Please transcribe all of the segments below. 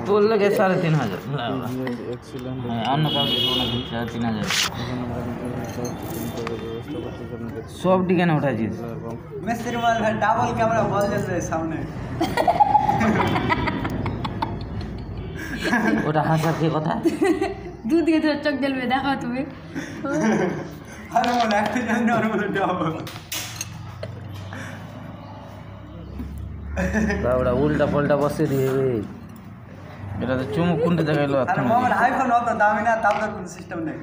তোর লাগে 3,500 অন্য সব ডিগানে উঠাইছিস মিস্ত্রি মাল ডাবল ক্যামেরা বল জ্বলবে সামনে ওটা হাসার কি কথা দুধ দিয়ে তোর চোখ জ্বলবে দেখো তুমি আরে বল একটা জানি আর বল ডাবল ওটা উল্টা পাল্টা বসে দিয়ে এটা তো চুমুক কোনটা দেখাইলো আর মোবাইল আইফোন অত দামি না তাও তো কোনো সিস্টেম নেই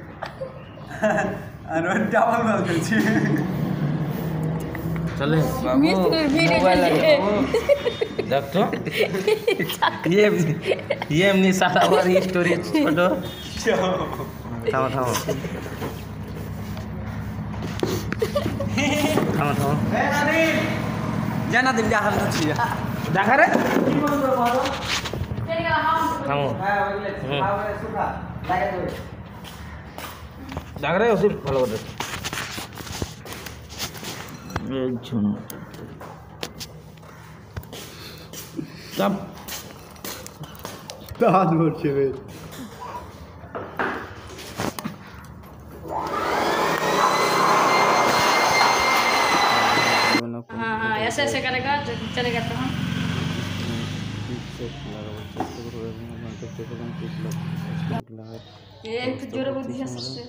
আর ওই ডাবল বল দিচ্ছি চলে বাবু মিস্ত্রির ভিড়ে মোবাইল গেছে। দেখ তো ये এমনি সারা বাড়ি স্টোরি ছোট থামো থামো থামো থামো জানা দিন যা হাল হচ্ছে দেখা রে থামো দেখা রে ওসির ভালো করে ঝুন চাপ দাঁত মরছে রে हाँ ऐसे ऐसे करेगा चलेगा तो हम एक जोर बुद्धि है सबसे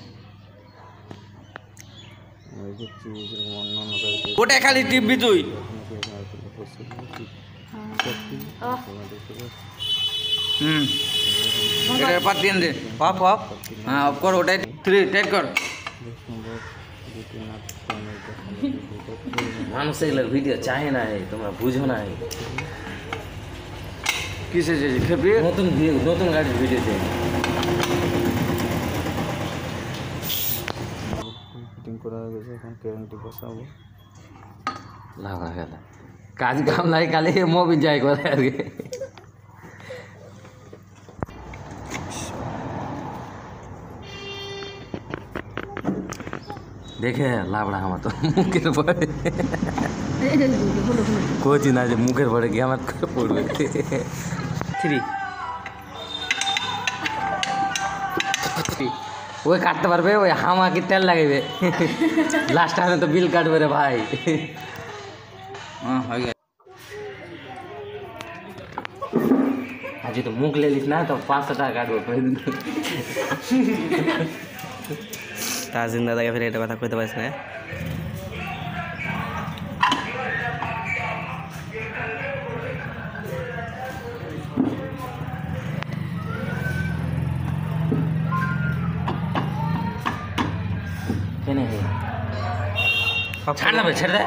ওটা খালি টিপবি তুই এটা পাত দিয়ে দে অফ অফ হ্যাঁ অফ কর ওটাই 3 টাইট কর মানুষ এগুলোর ভিডিও চাহে না তোমরা বুঝো না কিসে যে খেপি নতুন গাড়ির ভিডিও চাই ফিটিং করা হয়ে গেছে এখন ক্যারেন্টি বসাবো লাগা গেল কাজ কাম নাই খালি মোবিল যাই করে আর কি দেখে লাবড়া আমার তো মুখের পরে কোচি না যে মুখের পরে গিয়ে আমার করে পড়বে 3 ওই কাটতে পারবে ওই হামাকে তেল লাগাইবে লাস্ট টাইমে তো বিল কাটবে রে ভাই হয়ে গেছে আজ তো মুখ ले लिस ना तो 500 টাকা কাটবো তাজিন দাদাকে ফের এটা কথা কইতে পারিস না কেনে হে ছাড় দে